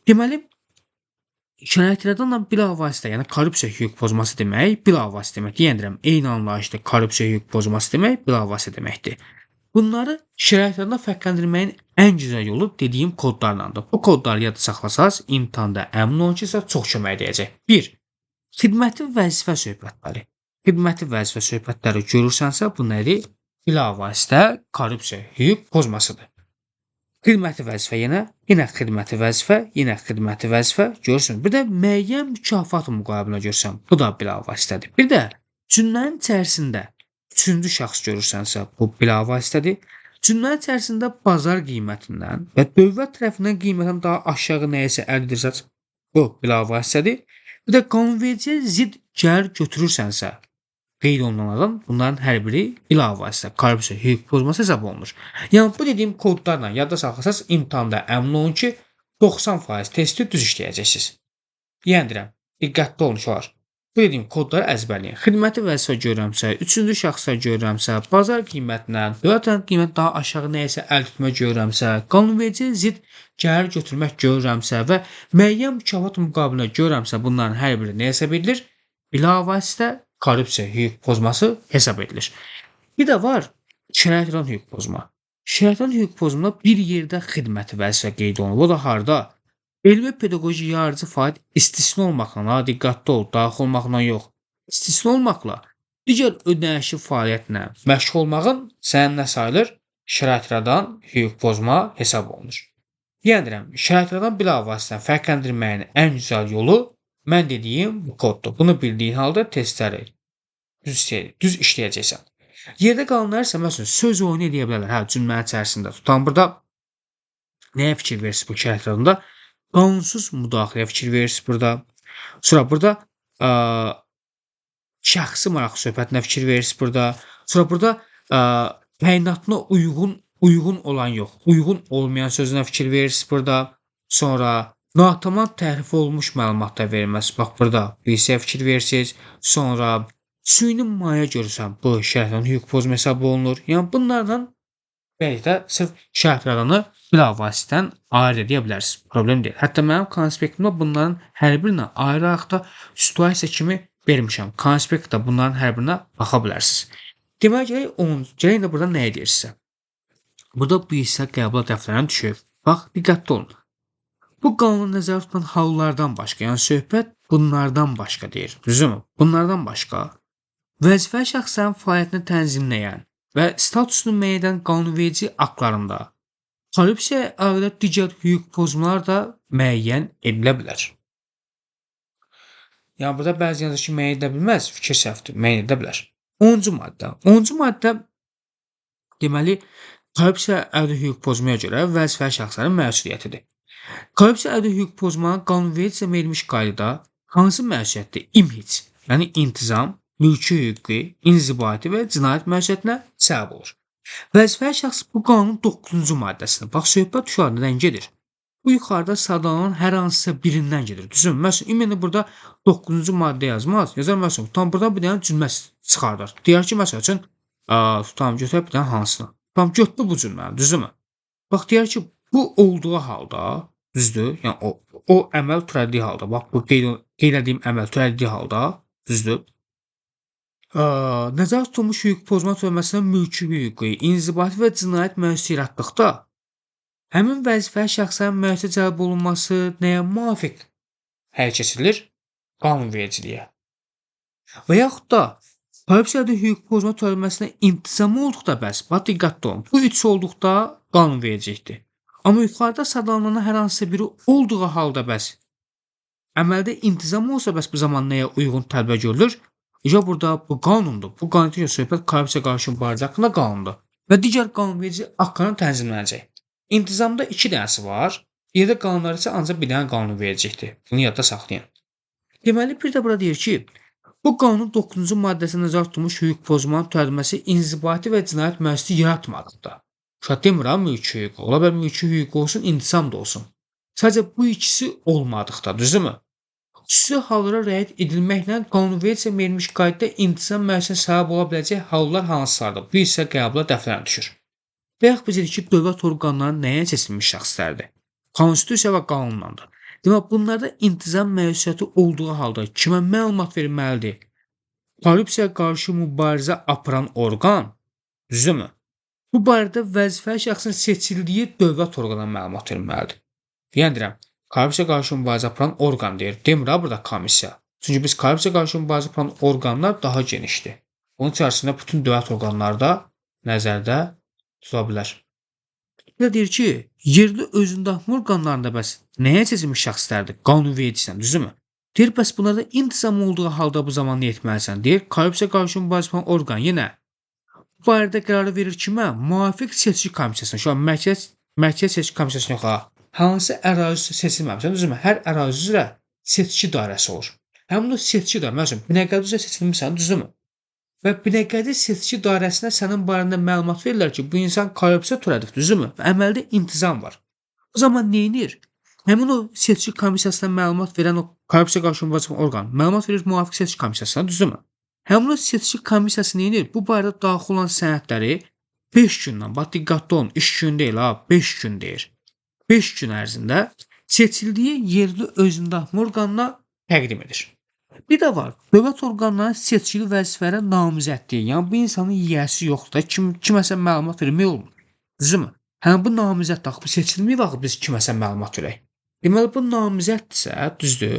Deməli, şərait yaradanla bilavasitə, yəni korrupsiya hüquq pozması demək, bilavasitə deməkdir. Yəni deyirəm, eyni anlayışda korrupsiya hüquq pozması demək, bilavasitə deməkdir. Bunları şərait yaradandan fərqləndirməyin ən gözəl yolu dediyim kodlarlandır. Bu kodları yadda saxlasaz, imtahanda əmin olun ki, sizə çox kömək edəcək. 1. Xidməti vəzifə söhbətləri. Xidməti vəzifə söhbətləri görürsənsə, bu nədir? Bilavasitə korrupsiya hüquq pozmasıdır. Xidməti vəzifə yenə xidməti vəzifə, xidməti vəzifə görürsün. Bir də müəyyən mükafat müqabilində görürsən, bu da bilavasitədir. Bir də cümlənin içərisində üçüncü şəxs görürsənsə, bu bilavasitədir. Cümlənin içərisində bazar qiymətindən və dövlət tərəfindən qiymətdən daha aşağı nəyisə əldə edirsən, bu bilavasitədir. Bir də qanunvericiyə zidd gəlir götürürsənsə, qeyd olunanlardan bunların hər biri bilavasitə korrupsiya hüquq pozması hesab olunur. Yəni bu dediyim kodlarla yadda saxlasaz, imtahanda əmin olun ki, 90% testi düz işləyəcəksiniz. Yəni deyirəm, diqqətli olun uşaqlar. Bu dediyim kodları əzbərləyin. Xidməti vəzifə görürəmsə, üçüncü şəxslər görürəmsə, bazar qiymətindən, dövlət qiymət daha aşağı nəyisə əl tutmaq görürəmsə, qanunvericiyə zidd gəlir götürmək görürəmsə və müəyyən mükafat müqabilində görürəmsə, bunların hər biri nə hesab edilir? Bilavasitə korrupsiya hüquq pozması hesab edilir. Bir də var şərait yaradan hüquq pozma. Şərait yaradan hüquq pozmada bir yerdə xidməti vəzifə qeyd olunur. O da harda? Elmi pedaqoji yararcı fəaliyyət istisna olmaqla, diqqətli ol, daxil olmaqla yox. İstisna olmaqla digər ödənişli fəaliyyətlə məşğul olmağın sənin nə sayılır? Şərait yaradan hüquq pozma hesab olunur. Yəni deyirəm, şərait yaradan bilavasitə fərqləndirməyin ən gözəl yolu mən dediyim bu koddur. Bunu bildiyin halda testləri düz işləyəcəksən. Yerdə qalanlar isə məsələn söz oyunu edə bilərlər. Hə, cümlənin içərisində tutan burada nəyə fikir verirsiniz bu şərait yaradanda? Qanunsuz müdaxiləyə fikir verirsiniz burada. Sonra burada şəxsi maraq söhbətinə fikir verirsiniz burada. Sonra burada təyinatına uyğun olan yox, uyğun olmayan sözünə fikir verirsiniz burada. Sonra natamam təhrif olunmuş məlumatlar verilməsi. Bax burada bu hissəyə fikir verirsiniz. Sonra süni maye görürsən, bu şərait yaradan hüquq pozma hesab olunur. Yəni bunlardan beləliklə sırf şərait yaradanı bilavasitədən ayırt edə bilərsiniz. Problem deyil. Hətta mənim konspektimdə bunların hər birinə ayrı-ayrı da situasiya kimi vermişəm. Konspektdə bunların hər birinə baxa bilərsiniz. Demək gələk indi burada nə edirsə. Burada bu hissə qəbul dəftərinə düşür. Bax, diqqətli olun. Bu qanunu nəzərdə tutan hallardan başqa, yəni söhbət bunlardan başqa deyir. Düzdürmü? Bunlardan başqa vəzifəli şəxslərin fəaliyyətini tənzimləyən və statusunu müəyyən edən qanunverici aktlarında korrupsiya əlaqədar digər hüquq pozmalar da müəyyən edilə bilər. Yəni burada bəzi yazır ki, müəyyən edə bilməz, fikir səhvdir, müəyyən edə bilər. 10-cu maddə. 10-cu maddə deməli korrupsiya əlaqədar hüquq pozmaya görə vəzifəli şəxslərin məsuliyyətidir. Korrupsiya əlaqədar hüquq pozmanın qanunvericilə verilmiş qaydada hansı məsuliyyətdir? İmhic, yəni intizam, mülki hüquqi, inzibati və cinayət məsuliyyətinə səbəb olur. Vəzifəli şəxs bu qanunun 9-cu maddəsində. Bax, söhbət uşaqlar nədən gedir? bu yuxarıda sadalanan hər hansısa birindən gedir. Düzünmü? Məsələn, ümumi burada 9-cu maddə yazmaz. Yazar məsələn, tam burada bir dənə cümlə çıxardar. Deyər ki, məsəl üçün, tutam götürək bir dənə hansını. Tam götür bu cümləni, düzünmü? Bax deyər ki, bu olduğu halda, düzdür? Yəni o əməl törətdiyi halda, bax bu qeyd etdiyim əməl törətdiyi halda, düzdür? Nəzərdə tutulmuş hüquq pozma törətməsindən mülki hüquqi, inzibati və cinayət məclisi yaratdıqda həmin vəzifəli şəxslərin məclisə cəlb olunması nəyə müvafiq həyata keçirilir? Qanunvericiliyə. Və yaxud da korrupsiyada hüquq pozma törətməsinə intizam olduqda bəs, bax diqqətli olun. Bu üç olduqda qanunvericilikdir. Amma yuxarıda sadalanan hər hansısa biri olduğu halda bəs, əməldə intizam olsa bəs bu zaman nəyə uyğun tədbir görülür? İşte burada bu qanundur. Bu qanunda söhbət korrupsiya qarşı mübarizə haqqında qanundur. Və digər qanunverici aktların tənzimlənəcək. İntizamda 2 dənəsi var. Yerdə qanunlar isə ancaq bir dənə qanunvericilikdir. Bunu yadda saxlayın. Deməli bir də burada deyir ki, bu qanunun 9-cu maddəsində nəzərdə tutulmuş hüquq pozmanın törədilməsi inzibati və cinayət məclisi yaratmadıqda. Uşaq demirəm mülki hüquq. Ola bilər mülki hüquq olsun, intizam da olsun. Sadəcə bu ikisi olmadıqda, düzdürmü? Xüsusi hallara riayət edilməklə qanunvericiyə verilmiş qaydada intizam məclisinə səbəb ola biləcək hallar hansılardır? Bu isə qəbula dəfnən düşür. Və yaxud biz dedik ki, dövlət orqanları nəyə seçilmiş şəxslərdir? Konstitusiya və qanunlandır. Demək, bunlarda intizam məsuliyyəti olduğu halda kimə məlumat verilməlidir? Korrupsiyaya qarşı mübarizə aparan orqan, düzdürmü? Bu barədə vəzifəli şəxsin seçildiyi dövlət orqanına məlumat verilməlidir. Yəni deyirəm, korrupsiya qarşı mübarizə aparan orqan deyir. Demir ha burada komissiya. Çünki biz korrupsiya qarşı mübarizə aparan orqanlar daha genişdir. Bunun içərisində bütün dövlət orqanları da nəzərdə tutula bilər. Bir də deyir ki, yerli özündaxma orqanlarında bəs nəyə seçilmiş şəxslərdir? Qanunvericisən, düzdürmü? Deyir, bəs bunlarda intizam olduğu halda bu zaman nə etməlisən? Deyir, korrupsiya qarşı mübarizə aparan orqan yenə bu barədə qərarı verir kimə? Müvafiq seçki komissiyasına. Şu an mərkəzi seçki komissiyasına yox ha. Hansı ərazi seçilməmişsə, düzdürmü? Hər ərazi üzrə seçki dairəsi olur. Həmin o seçki dairəsi, məsələn, Binəqədi üzrə seçilmirsən, düzdürmü? Və Binəqədi seçki dairəsinə sənin barəndə məlumat verirlər ki, bu insan korrupsiya törədib, düzdürmü? Və əməldə intizam var. O zaman nə edir? Həmin o seçki komissiyasına məlumat verən o korrupsiya qarşı mübarizə orqan məlumat verir müvafiq seçki komissiyasına, düzdürmü? Həmin o seçki komissiyası nə edir? Bu barədə daxil olan sənədləri 5 gündən, bax diqqətli olun, iş günü deyil ha, 5 gün deyir. 5 gün ərzində seçildiyi yerli özündaxma orqanına təqdim edir. Bir də var, dövlət orqanlarının seçkili vəzifələrə namizədliyi, yəni bu insanın yiyəsi yoxdur da, kiməsə məlumat vermək olmur. Düzdürmü? Həm bu namizəddir, bu seçilməyib axı biz kiməsə məlumat verək. Deməli bu namizəddirsə, düzdür?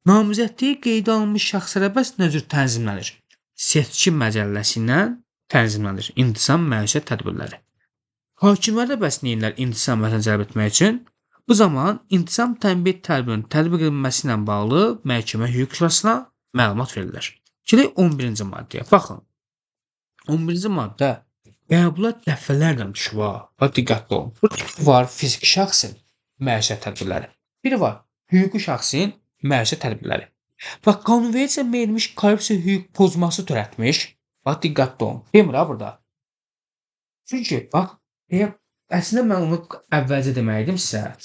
Namizədliyi qeydə alınmış şəxslərə bəs nə cür tənzimlənir? Seçki məcəlləsi ilə tənzimlənir. İntizam məişət tədbirləri. Hakimlər də bəs neyirlər intizam məcəlləsinə cəlb etmək üçün? Bu zaman intizam tənbih tədbirinin tətbiq edilməsi ilə bağlı məhkəmə hüquq şurasına məlumat verilir. Gələk 11-ci maddəyə. Baxın. 11-ci maddə qəbula dəfələrlə düşüb. Bax diqqətli olun. Bu var fiziki şəxsin məişət tədbirləri. Biri var hüquqi şəxsin məişət tədbirləri. Bax qanunvericiyə verilmiş korrupsiya hüquq pozması törətmiş. Bax diqqətli olun. Demir ha burada. Çünki bax əslində mən onu əvvəlcə deməliydim sizə.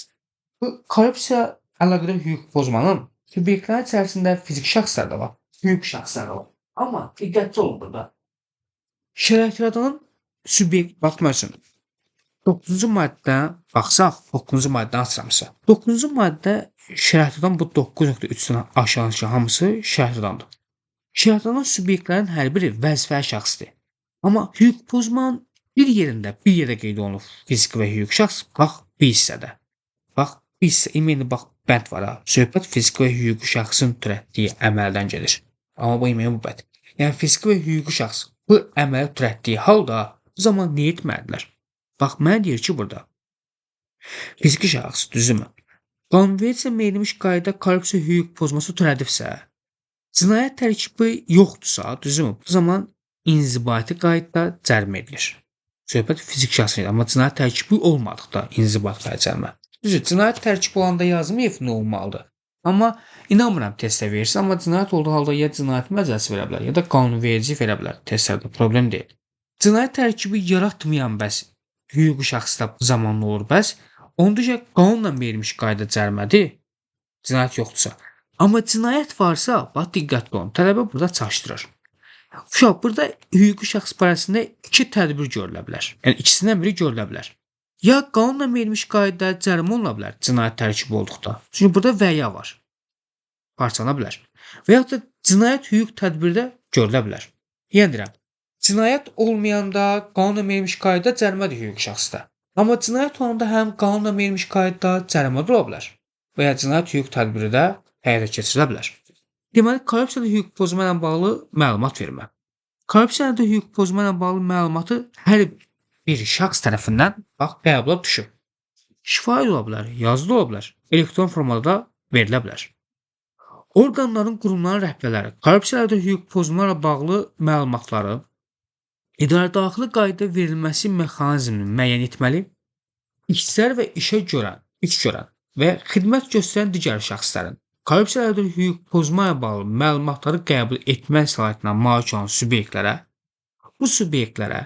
Bu korrupsiya əlaqədar hüquq pozmanın subyektlərin içərisində fiziki şəxslər də var, hüquq şəxslər də var. Amma diqqətli olun burada. Şərait yaradan subyekt, bax məsələn, 9-cu maddə baxsaq, 9-cu maddə açıramsa. 9-cu maddə şərait yaradan bu 9.3-dən aşağıdakı hamısı şərait yaradandır. Şərait yaradan subyektlərin hər biri vəzifəli şəxsdir. Amma hüquq pozmanın bir yerdə qeyd olunur fiziki və hüquq şəxs, bax bir hissədə. Bax, bir hissə, bax, bənd var ha. Söhbət fiziki və hüquqi şəxsin törətdiyi əməldən gedir. Amma bu bu bənd. Yəni fiziki və hüquqi şəxs bu əməli törətdiyi halda bu zaman nə etməlidirlər? Bax, mənə deyir ki, burada fiziki şəxs, düzdürmü? Qanunvericiyə verilmiş qaydada korrupsiya hüquq pozması törədibsə, cinayət tərkibi yoxdursa, düzdürmü? Bu zaman inzibati qaydada cərimə edilir. Söhbət fiziki şəxsdir, amma cinayət tərkibi olmadıqda inzibati qaydada cərimə. Düzdür, cinayət tərkibi olanda yazmayıb nə olmalıdır. Amma inanmıram testə verirsə, amma cinayət olduğu halda ya cinayət məcəlləsi verə bilər, ya da qanunverici verə bilər testlərdə, problem deyil. Cinayət tərkibi yaratmayan bəs hüquqi şəxsdə zamanlı olur bəs, Onda qanunla verilmiş qayda cərimədir, cinayət yoxdursa. Amma cinayət varsa, bax diqqətli olun. Tələbə burada çaşdırır. Uşaq, burada hüquqi şəxs barəsində iki tədbir görülə bilər. Yəni ikisindən biri görülə bilər. Ya qanunla verilmiş qayda cərimə oluna bilər cinayət tərkibi olduqda. Çünki burada və ya var. Parçalana bilər. Və yaxud da cinayət hüquq tədbirdə görülə bilər. Yəni deyirəm, cinayət olmayanda qanunla verilmiş qayda cərimədir hüquqi şəxsdə. Amma cinayət olanda həm qanunla verilmiş qayda cərimə ola bilər və ya cinayət hüquq tədbiri də həyata keçirilə bilər. Deməli, korrupsiyada hüquq pozma ilə bağlı məlumat vermə. Korrupsiyada hüquq pozma ilə bağlı məlumatı hər bir şəxs tərəfindən qəbula düşüb. Şifahi ola bilər, yazılı ola bilər, elektron formada da verilə bilər. Orqanların, qurumların rəhbərləri korrupsiyada hüquq pozma ilə bağlı məlumatları idarədaxili qayda verilməsi mexanizmini müəyyən etməli, işçilər və iş görən və xidmət göstərən digər şəxslərin korrupsiyada hüquq pozma ilə bağlı məlumatları qəbul etmək səlahiyyətinə malik olan bu subyektlərə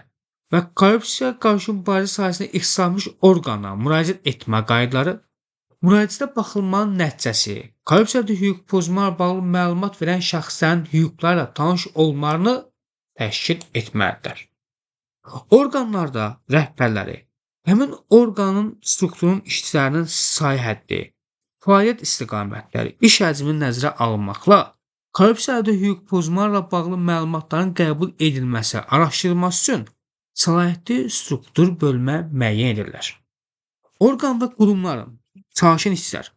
və korrupsiya qarşı mübarizə sahəsində ixtisaslanmış orqana müraciət etmə qaydaları, müraciətə baxılmanın nəticəsi, korrupsiyada hüquq pozma ilə bağlı məlumat verən şəxslərin hüquqlarla tanış olmalarını təşkil etməlidir. Orqanlarda rəhbərləri həmin orqanın strukturun işçilərinin sayı həddi, fəaliyyət istiqamətləri, iş həcminin nəzərə alınmaqla korrupsiyada hüquq pozma ilə bağlı məlumatların qəbul edilməsi, araşdırılması üçün səlahiyyətli struktur bölmə müəyyən edirlər. Orqan və qurumların, çalışan işçilər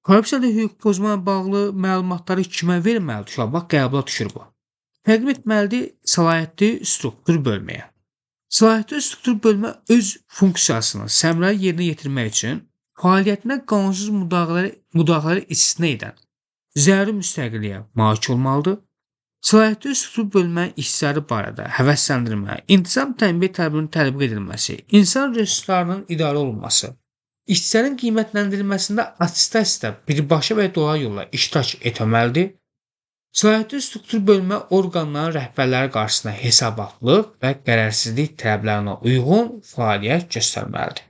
korrupsiyada hüquq pozma ilə bağlı məlumatları kimə verməlidir? Bax, qəbula düşür bu. Təqdim etməlidir səlahiyyətli struktur bölməyə. Səlahiyyətli struktur bölmə öz funksiyasını səmərəli yerinə yetirmək üçün fəaliyyətinə qanunsuz müdaxilələri istisna edən zəruri müstəqilliyə malik olmalıdır. Səlahiyyətli struktur bölmənin işçiləri barədə həvəsləndirmə, intizam tənbih tədbirinin tətbiq edilməsi, insan resurslarının idarə olunması, işçilərin qiymətləndirilməsində attestasiyada birbaşa və dolayı yolla iştirak etməlidir. Səlahiyyətli struktur bölmə orqanların rəhbərləri qarşısında hesabatlıq və qərərsizlik tələblərinə uyğun fəaliyyət göstərməlidir.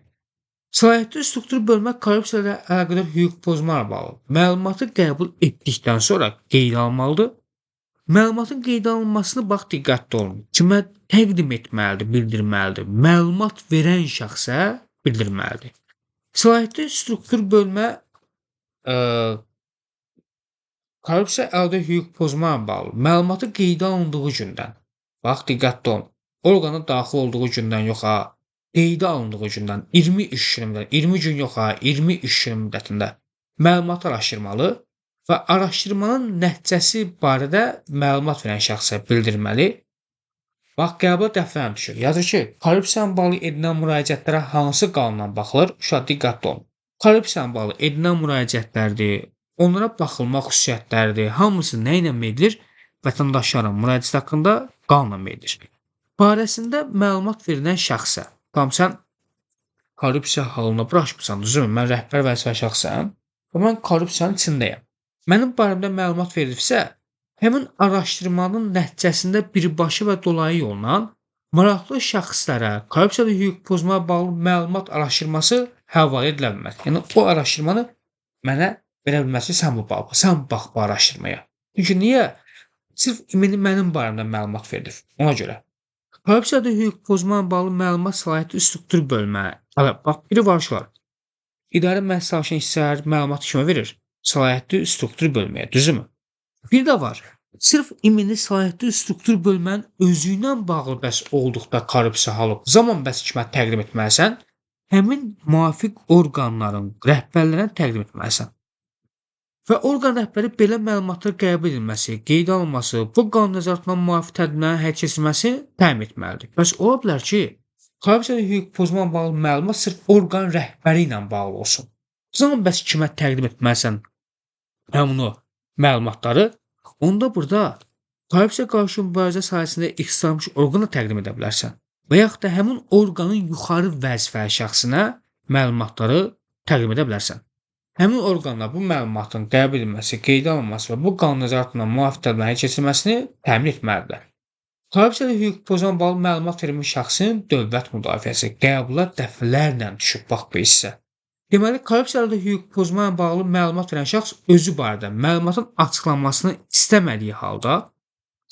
Səlahiyyətli struktur bölmə korrupsiya ilə əlaqədar hüquq pozma ilə bağlı məlumatı qəbul etdikdən sonra qeydə almalıdır. Məlumatın qeydə alınmasını diqqətli olun. Kimə təqdim etməlidir, bildirməlidir. Məlumat verən şəxsə bildirməlidir. Səlahiyyətli struktur bölmə korrupsiya əlaqədar hüquq pozma ilə bağlı məlumatı qeydə alındığı gündən, diqqətli olun. Orqana daxil olduğu gündən yox, qeydə alındığı gündən 20 iş günü, 20 gün yox, 20 iş günü müddətində məlumat araşdırmalı və araşdırmanın nəticəsi barədə məlumat verən şəxsə bildirməli. Qəbula dəfələrlə düşür. Yazır ki, korrupsiya ilə bağlı edilən müraciətlərə hansı qanundan baxılır? Uşaq, diqqətli olun. Korrupsiya ilə bağlı edilən müraciətlərdir, onlara baxılmaq xüsusiyyətləridir, hamısı nə ilə edilir? Vətəndaşların müraciət haqqında qanunla edilir. Barəsində məlumat verilən şəxsə, sən korrupsiya halına buraxmısan, düzümü, mən rəhbər vəzifəli şəxsəm və mən korrupsiyanın içindəyəm. Mənim barəmdə məlumat verilibsə, həmin araşdırmanın nəticəsində birbaşa və dolayı yolla maraqlı şəxslərə korrupsiyada hüquq pozma bağlı məlumat araşdırması həvalə edilə bilməz. Yəni, o araşdırmanı mənə verə bilməsi sən bax bu araşdırmaya. Çünki niyə? Sırf mənim barəmdə məlumat verilir. Ona görə. Korrupsiyada hüquq pozma bağlı məlumat səlahiyyətli struktur bölmə. Biri var ki, İdarə məsləhətçi işçilər məlumatı kimə verir? Səlahiyyətli struktur bölməyə, düzümü? Bir də var. Sırf ümumi səlahiyyətli struktur bölmənin özü ilə bağlı bəs olduqda korrupsiya halı zaman bəs kimə təqdim etməlisən? Həmin müvafiq orqanların rəhbərlərinə təqdim etməlisən. Və orqan rəhbəri belə məlumatları qəbul edilməsi, qeydə alınması, bu qanun nəzarətindən müvafiq tədbirlərin həyata keçirilməsi təmin etməlidir. Bəs ola bilər ki, korrupsiyada hüquq pozma bağlı məlumat sırf orqan rəhbəri ilə bağlı olsun. Zaman bəs kimə təqdim etməlisən həmin o məlumatları? Onda burada korrupsiya qarşı mübarizə sahəsində ixtisaslanmış orqana təqdim edə bilərsən. Və yaxud da həmin orqanın yuxarı vəzifəli şəxsinə məlumatları təqdim edə bilərsən. Həmin orqanlar bu məlumatın qəbul edilməsi, qeydə alınması və bu qanun nəzarətindən müvafiq tədbirlərin keçirilməsini təmin etməlidirlər. Korrupsiyada hüquq pozma bağlı məlumat verilmiş şəxsin dövlət müdafiəsi qəbula dəfələrlə düşüb bu hissə. Deməli, korrupsiyalı hüquq pozma ilə bağlı məlumat verən şəxs özü barədə məlumatın açıqlanmasını istəmədiyi halda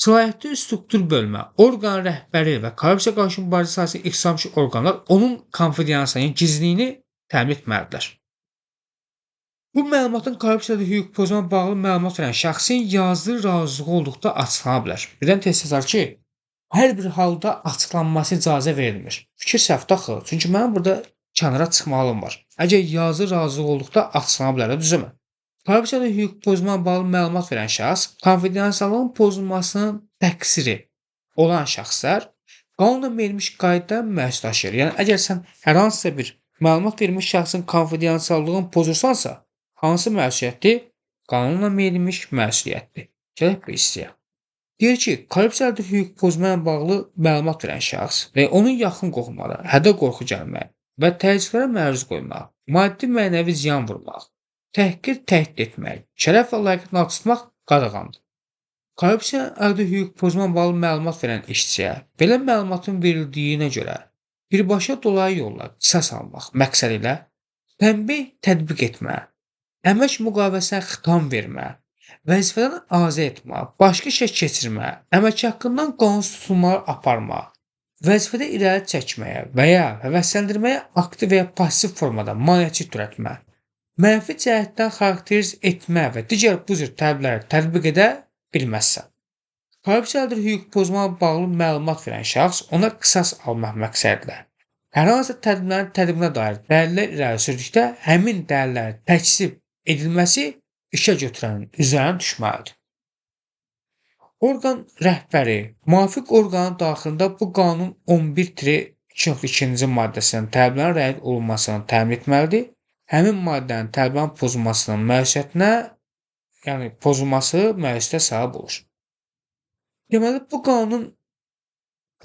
səlahiyyətli struktur bölmə, orqanın rəhbəri və korrupsiya qarşı mübarizə sahəsində ixtisaslaşmış orqanlar onun konfidensiallığını, gizliyini təmin etməlidirlər. Bu məlumatın korrupsiyalı hüquq pozma ilə bağlı məlumat verən şəxsin yazılı razılığı olduqda açıqlana bilər. Birdən tez var ki, hər bir halda açıqlanması icazə verilmir. Fikir səhvdir axı. Çünki mənim burada kənara çıxmalım var. Əgər yazılı razılıq olduqda açıqlana bilər, düzümü? Korrupsiyalı hüquq pozma ilə bağlı məlumat verən şəxs, konfidensiallığın pozulmasının təqsiri olan şəxslər qanunla verilmiş qaydada məsuliyyət. Yəni əgər sən hər hansısa bir məlumat vermiş şəxsin konfidensiallığını pozursansa, hansı məsuliyyətdir? Qanunla verilmiş məsuliyyətdir. Gələk bu hissəyə. Deyir ki, korrupsiyalı hüquq pozma ilə bağlı məlumat verən şəxs və onun yaxın qohumları hədə qorxu gəlmək və təzyiqlərə məruz qoymaq, maddi mənəvi ziyan vurmaq, təhqir təhdid etmək, şərəf və layiqiyyətini alçaltmaq qadağandır. Korrupsiya əldə hüquq pozma ilə bağlı məlumat verən işçiyə belə məlumatın verildiyinə görə birbaşa dolayı yolla qisas almaq məqsədi ilə tənbeh tətbiq etmə, əmək müqaviləsinə xitam vermə, vəzifədən azad etmə, başqa işə keçirmə, əmək haqqından qanunsuz tutulmalar aparma, vəzifədə irəli çəkməyə və ya həvəsləndirməyə aktiv və ya passiv formada maneəçilik törətmə, mənfi cəhətdən xarakteriz etmə və digər bu cür tələbləri tətbiq edə bilməzsən. Korrupsiyalı hüquq pozma ilə bağlı məlumat verən şəxs ona qisas almaq məqsədilə hər hansı tədbirlərin tədbirinə dair dəlillər irəli sürdükdə həmin dəlillərin təkzib edilməsi işə götürənin üzərinə düşməlidir. Orqan rəhbəri müvafiq orqanın daxilində bu qanun 11-2.2-ci maddəsinin tələblərinə riayət olunmasını təmin etməlidir. Həmin maddənin tələblərin pozulmasının məsuliyyətinə, yəni pozulması məsuliyyətə səbəb olur. Deməli, bu qanun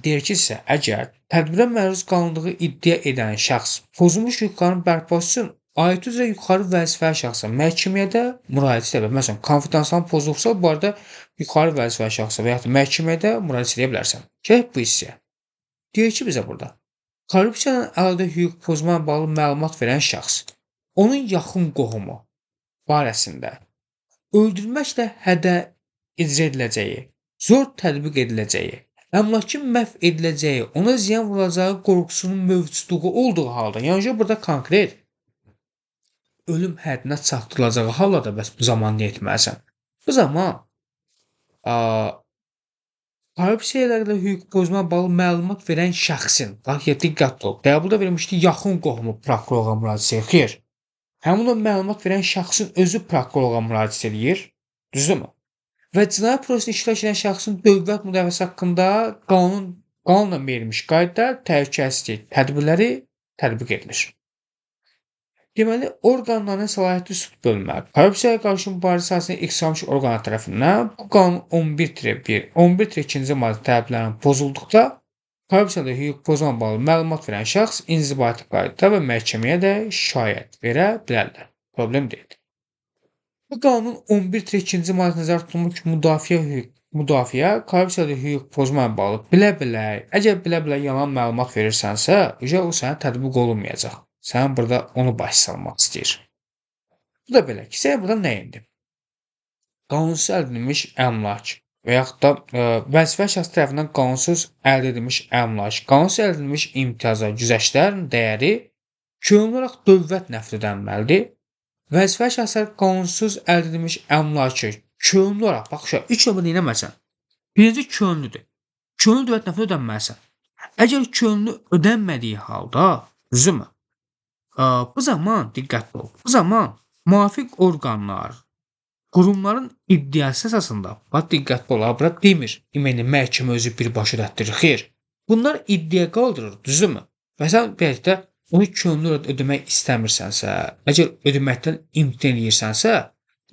deyir ki, isə əgər tədbirə məruz qalındığı iddia edən şəxs pozulmuş hüquqların bərpası üçün aid üzrə yuxarı vəzifəli şəxsə məhkəməyə də müraciət edə bilər. Məsələn, konfidensial pozulubsa, bu arada yuxarı vəzifəli şəxsə və ya da məhkəməyə də müraciət edə bilərsən. Gələk bu hissəyə. Deyir ki, bizə burada korrupsiyanın əldə hüquq pozma ilə bağlı məlumat verən şəxs, onun yaxın qohumu barəsində öldürməklə hədə icra ediləcəyi, zor tətbiq ediləcəyi, əmlakın məhv ediləcəyi, ona ziyan vuracağı qorxusunun mövcudluğu olduğu halda, yəni burada konkret ölüm həddinə çatdırılacağı halda bəs bu zaman nə etməlisən? Bu zaman korrupsiya ilə hüquq pozma bağlı məlumat verən şəxsin, bax, diqqətli ol, qəbulda verilmişdi yaxın qohumu prokurora müraciət edir. Həmin o məlumat verən şəxsin özü prokurora müraciət edir, düzdürmü? Və cinayət prosesində iştirak edən şəxsin dövlət müdafiəsi haqqında qanunla verilmiş qaydada təhlükəsizlik tədbirləri tətbiq edilir. Deməli, orqanların səlahiyyətli sübut bölmə, korrupsiyaya qarşı mübarizə sahəsində ixtisaslaşmış orqanlar tərəfindən bu qanun 11-1, 11-2-ci maddə tələblərinin pozulduqda korrupsiyalı hüquq pozma bağlı məlumat verən şəxs inzibati qaydada və məhkəməyə də şikayət verə bilərlər. Problem deyil. Bu qanun 11-2-ci maddə nəzərdə tutulmuş müdafiə korrupsiyalı hüquq pozma ilə bağlı bilə-bilə, əgər bilə-bilə yalan məlumat verirsənsə, o sənə tətbiq olunmayacaq. Sən burada onu baş salmaq istəyir. Bu da belə ki, sən burada nə indi? Qanunsuz əldə edilmiş əmlak və yaxud da vəzifəli şəxs tərəfindən qanunsuz əldə edilmiş əmlak, qanunsuz əldə edilmiş imtiyazlar, güzəştlərin dəyəri könüllü olaraq dövlət nəfd edilməlidir. Vəzifəli şəxslər qanunsuz əldə edilmiş əmlakı könüllü olaraq, bax, ilk növbədə nə etməlisən? Birinci könüllüdür. Könüllü dövlət nəfd ödənməlisən. Əgər könüllü ödənmədiyi halda, düzdürmü? Bu zaman diqqətli ol. Bu zaman müvafiq orqanlar, qurumların iddiası əsasında, bax, diqqətli ol, bura demir, məhkəmə özü birbaşa rəddidir. Xeyr, bunlar iddia qaldırır, düzdürmü? Və sən beləcə onu könüllü ödəmək istəmirsənsə, əgər ödəməkdən imtina edirsənsə,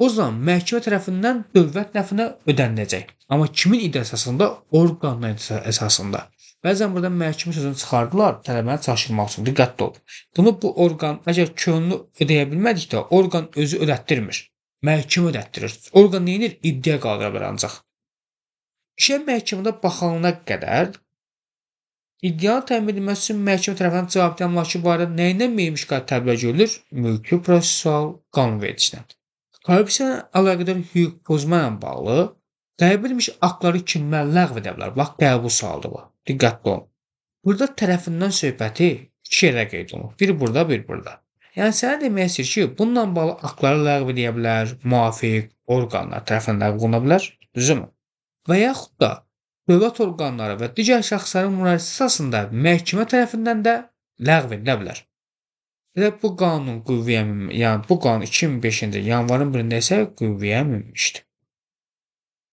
o zaman məhkəmə tərəfindən dövlət nəfinə ödəniləcək. Amma kimin iddiası əsasında? Orqanların əsasında. Bəzən burada məhkəmə sözünü çıxardılar, tələbəni çaşdırmaq üçün. Diqqətli ol. Bunu bu orqan, əgər könüllü ödəyə bilmədikdə, orqan özü ödətdirmir. Məhkəmə ödətdirir. Orqan neyinir? İddia qaldıra bilər ancaq. İşə məhkəmədə baxılana qədər İddianın təmin edilməsi üçün məhkəmə tərəfindən cavabdeh əmlakı barədə nəyindən meyilmiş qədər təbliğ görülür? Mülki prosessual qanunvericiliyindən. Korrupsiya ilə əlaqədar hüquq pozma ilə bağlı qəbul edilmiş aktları kimlər ləğv edə bilər? Bax, qəbul sualıdır bu. Diqqətli olun. Burada tərəfindən söhbəti iki yerə qeyd olunur. Bir burada, bir burada. Yəni sənə demək istəyir ki, bununla bağlı aktları ləğv edə bilər, müvafiq orqanlar tərəfindən ləğv oluna bilər, düzümü? Və yaxud da dövlət orqanları və digər şəxslərin müraciəti əsasında məhkəmə tərəfindən də ləğv edilə bilər. Və bu qanun qüvvəyə min yəni bu qanun 2005-ci yanvarın 1-də isə qüvvəyə minmişdir.